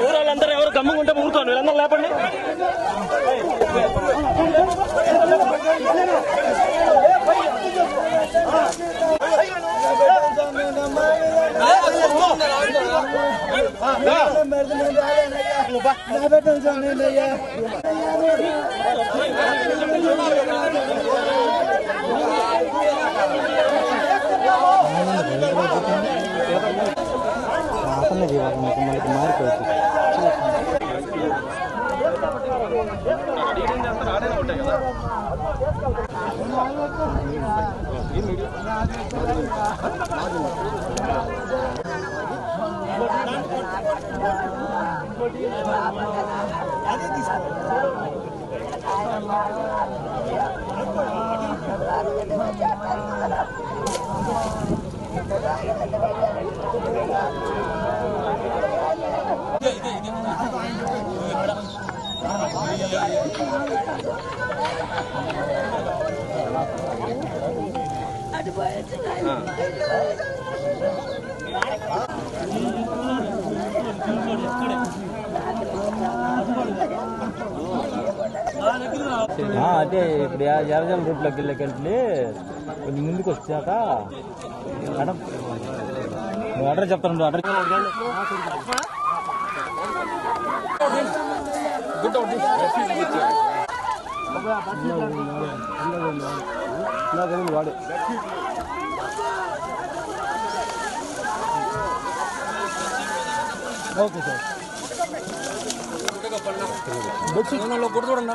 ఊరాళ్ళందరూ ఎవరు గమ్ముకుంటే ఊరుకోను వీళ్ళందరూ లేపండి. అదే ఇప్పుడు ఎర్రజల రూట్లోకి వెళ్ళి కొంచెం ముందుకు వచ్చాక మేడం నువ్వు అడ్రస్ చెప్తాను. అడ్రస్ వాడు ఓకే సార్ కూడా చూడండి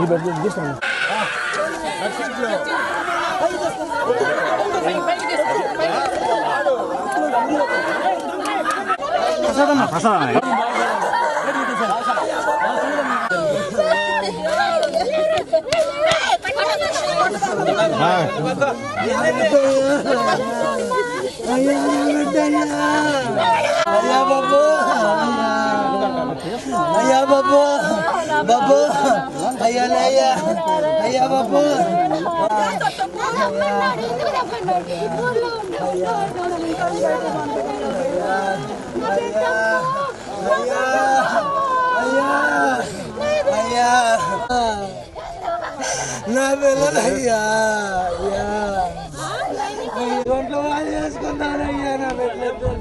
ఈ బెడ్ తీసుకోండి. అయ్యా బాబు బాబు అయ్యా అయ్యా బాబు అయ్యా నా పిల్లలయ్యా అయ్యా ఒంట్లో వాళ్ళు చేసుకుంటానయ్యా నా బిడ్డలు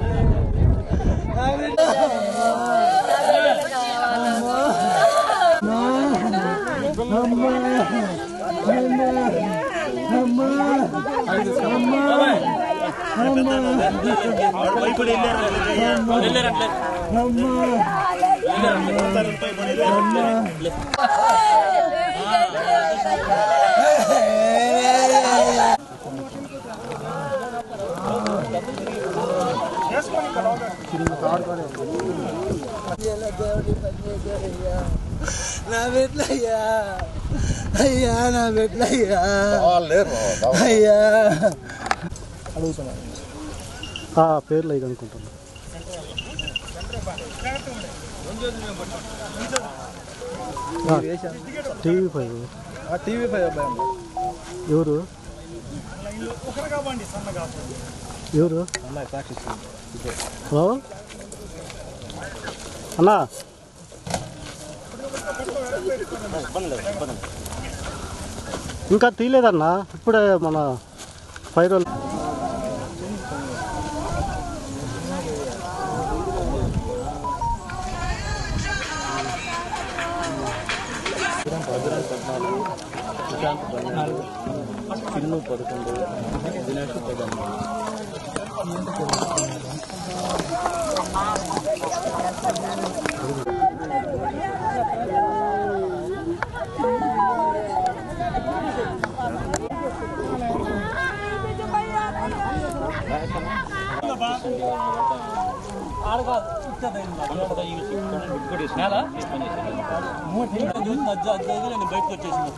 నా బిడ్డలయ్యా అయ్యా నా బిడ్డలయ్యా అయ్యా అడుగుతున్నా పేర్లు అయితే అనుకుంటున్నా. టీవీ5 ఎవరు ఎవరు అన్నా ఇంకా తీయలేదన్నా ఇప్పుడే మన 5 రోజులు చిన్ను 11 దినేష్ 10 బయటకు వచ్చేసింది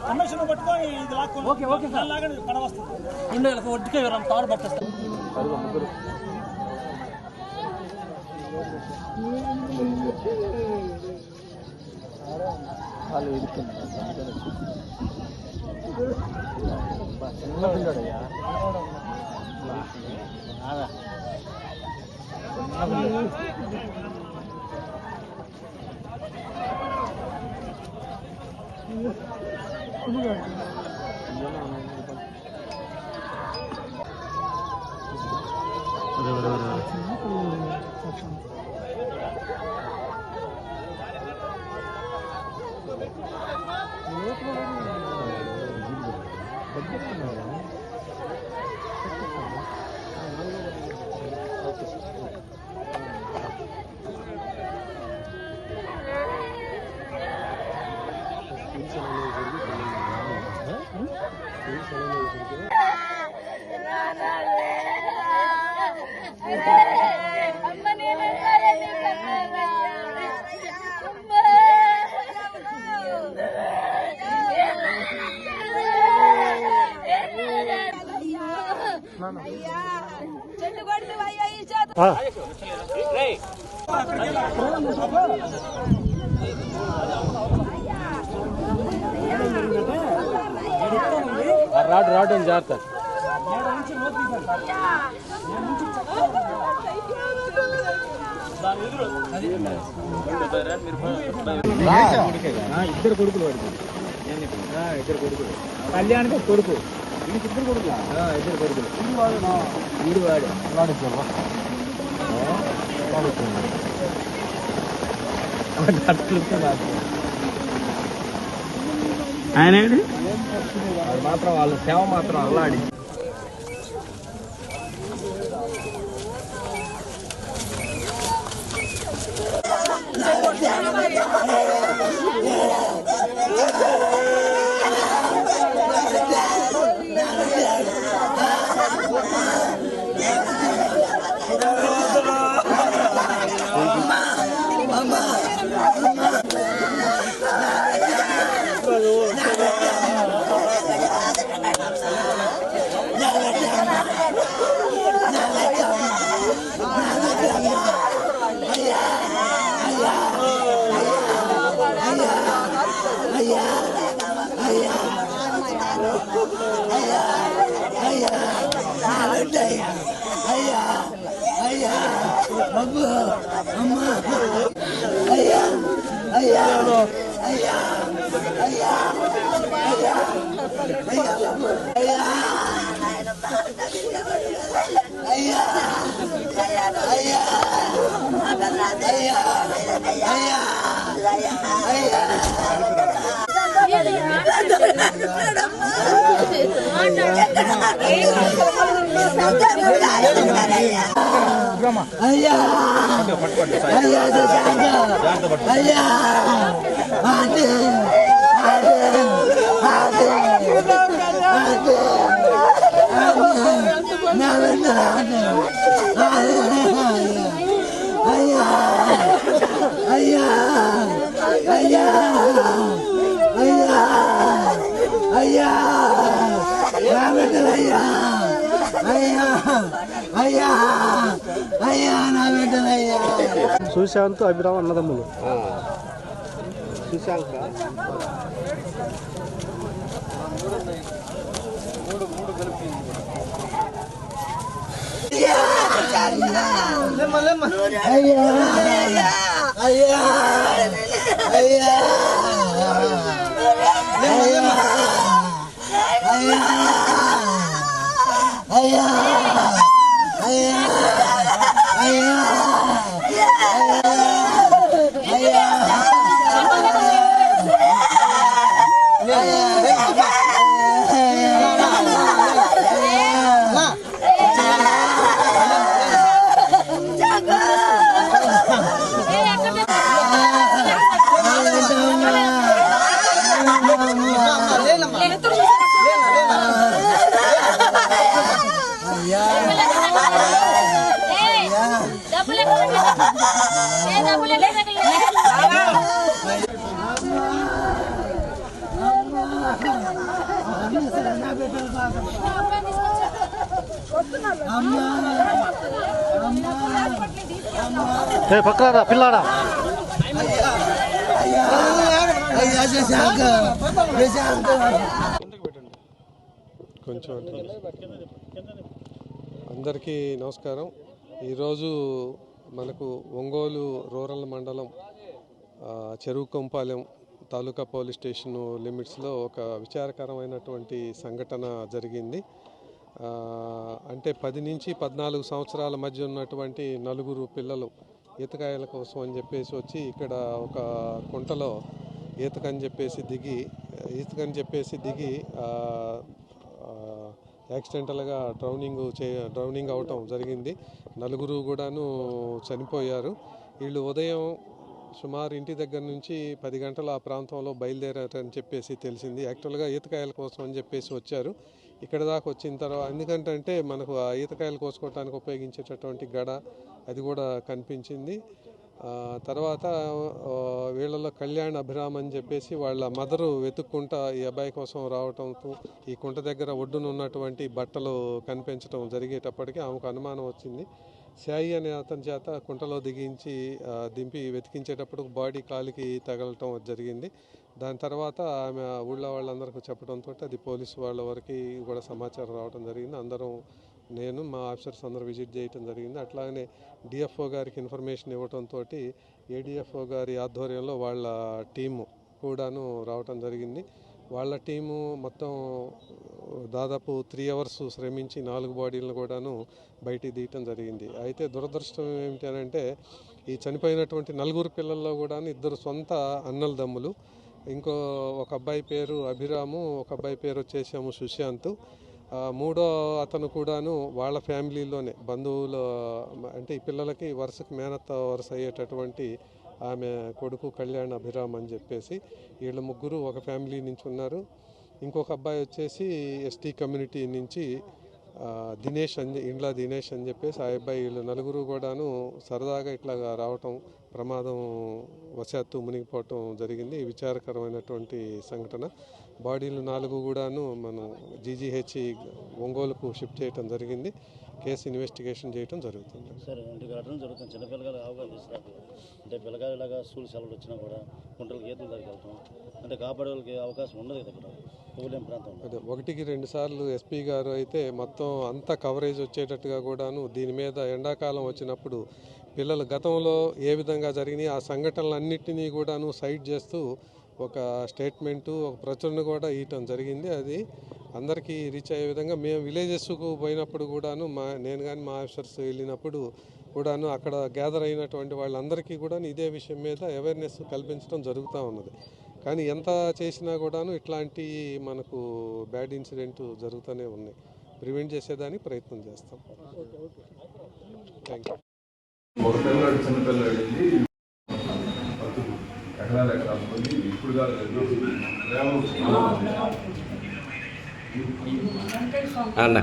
కమిషన్ పట్టుకొని ఇది లాక్కొని లాగండి పడ వస్తుంది ఒడ్డుకే తాడు పట్టేస్తాను రాడు అని జాగ్రత్త ఇద్దరు కొడుకులు వాడికి ఇద్దరు కొడుకులు కళ్యాణ్కి కొడుకు ఇద్దరు కొడుకులా ఇద్దరు కొడుకులు వీడు వాడు ఆయన మాత్రం వాళ్ళ సేవ మాత్రం అల్లాడి సుశాంత్ అభిరామ్ అన్నదమ్ములు సుశాంత్ Hey, పక్కరా పిల్లాడా కొంచెం అందరికీ నమస్కారం. ఈరోజు మనకు ఒంగోలు రూరల్ మండలం చెరువుకొంపాలెం తాలూకా పోలీస్ స్టేషన్ లిమిట్స్లో ఒక విచారకరమైనటువంటి సంఘటన జరిగింది. అంటే 10 నుంచి 14 సంవత్సరాల మధ్య ఉన్నటువంటి 4 పిల్లలు ఈతకాయల కోసం అని చెప్పేసి వచ్చి ఇక్కడ ఒక కుంటలో ఈతకని చెప్పేసి దిగి యాక్సిడెంటల్గా డ్రౌనింగ్ అవటం జరిగింది. 4 కూడాను చనిపోయారు. వీళ్ళు ఉదయం సుమారు ఇంటి దగ్గర నుంచి 10 గంటల ఆ ప్రాంతంలో బయలుదేరారని చెప్పేసి తెలిసింది. యాక్చువల్గా ఈతకాయల కోసం అని చెప్పేసి వచ్చారు. ఇక్కడ దాకా వచ్చిన తర్వాత ఎందుకంటే మనకు ఆ ఈతకాయలు కోసుకోవడానికి ఉపయోగించేటటువంటి గడ అది కూడా కనిపించింది. తర్వాత వీళ్ళలో కళ్యాణ్ అభిరామ్ అని చెప్పేసి వాళ్ళ మదరు వెతుక్కుంటా ఈ అబ్బాయి కోసం రావటంతో ఈ కుంట దగ్గర ఒడ్డున ఉన్నటువంటి బట్టలు కనిపించడం జరిగేటప్పటికీ ఆమెకు అనుమానం వచ్చింది. సాయి అనే అతని చేత కుంటలో దింపి వెతికించేటప్పుడు బాడీ కాలికి తగలటం జరిగింది. దాని తర్వాత ఆమె ఊళ్ళో వాళ్ళందరికీ చెప్పడంతో అది పోలీసు వాళ్ళ వరకు కూడా సమాచారం రావడం జరిగింది. అందరం నేను మా ఆఫీసర్స్ అందరూ విజిట్ చేయడం జరిగింది. అట్లాగనే డిఎఫ్ఓ గారికి ఇన్ఫర్మేషన్ ఇవ్వడంతో ఏడిఎఫ్ఓ గారి ఆధ్వర్యంలో వాళ్ళ టీము కూడాను రావటం జరిగింది. వాళ్ళ టీము మొత్తం దాదాపు 3 అవర్స్ శ్రమించి 4 బాడీలను కూడాను బయటికి తీయటం జరిగింది. అయితే దురదృష్టం ఏమిటంటే ఈ చనిపోయినటువంటి 4 పిల్లల్లో కూడా 2 సొంత అన్నలదమ్ములు. ఒక అబ్బాయి పేరు అభిరాము, ఒక అబ్బాయి పేరు వచ్చేసాము సుశాంత్. 3వ అతను కూడాను వాళ్ళ ఫ్యామిలీలోనే బంధువులు, అంటే ఈ పిల్లలకి వరుసకు మేనత్త వరుస అయ్యేటటువంటి ఆమె కొడుకు కళ్యాణ్ అభిరామ్ అని చెప్పేసి వీళ్ళు 3 ఒక ఫ్యామిలీ నుంచి ఉన్నారు. ఇంకొక అబ్బాయి వచ్చేసి ఎస్టీ కమ్యూనిటీ నుంచి దినేష్ అని చెప్పేసి ఆ అబ్బాయి. వీళ్ళు 4 కూడాను సరదాగా ఇట్లాగా రావటం, ప్రమాదం వశాత్తు మునిగిపోవటం జరిగింది. విచారకరమైనటువంటి సంఘటన. బాడీలు 4 కూడాను మనం జీజీహెచ్ ఒంగోలుకు షిఫ్ట్ చేయడం జరిగింది. కేసు ఇన్వెస్టిగేషన్ చేయడం జరుగుతుంది. సార్ ఇంటి ఘటన జరుగుతుంది. చిన్నపిల్లలు అవగాహన తీసుకురాదు. అంటే పిల్లకాయలు ఇలాగా స్కూల్ సెలవులు వచ్చినా కూడా కుంటలకు ఈతలు దగ్గరికి వెళ్తాం అంటే కాపాడే వాళ్ళకి అవకాశం ఉండదు ఇక్కడ పోలేం ప్రాంతంలో. అదే 1కి 2 సార్లు ఎస్పీ గారు అయితే మొత్తం అంతా కవరేజ్ వచ్చేటట్టుగా కూడాను దీని మీద ఎండాకాలం వచ్చినప్పుడు పిల్లలు గతంలో ఏ విధంగా జరిగినాయి ఆ సంఘటనలన్నింటినీ కూడాను సైట్ చేస్తూ ఒక స్టేట్మెంటు, ఒక ప్రచురణ కూడా ఇవ్వటం జరిగింది. అది అందరికీ రీచ్ అయ్యే విధంగా మేము విలేజెస్కు పోయినప్పుడు కూడాను నేను కానీ మా ఆఫీసర్స్ వెళ్ళినప్పుడు కూడాను అక్కడ గ్యాదర్ అయినటువంటి వాళ్ళందరికీ కూడా ఇదే విషయం మీద అవేర్నెస్ కల్పించడం జరుగుతూ ఉన్నది. కానీ ఎంత చేసినా కూడాను ఇట్లాంటి మనకు బ్యాడ్ ఇన్సిడెంట్ జరుగుతూనే ఉన్నాయి. ప్రివెంట్ చేసేదానికి ప్రయత్నం చేస్తాం. Thank you. ఒక పిల్లవాడు చిన్నపిల్లవాడు వెళ్ళి ఎకరాలు పోయి ఇప్పుడు అన్న అన్నా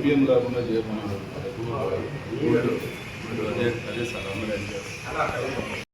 పిఎం కాకుండా చేయమన్నారు. అదే సార్ అందరూ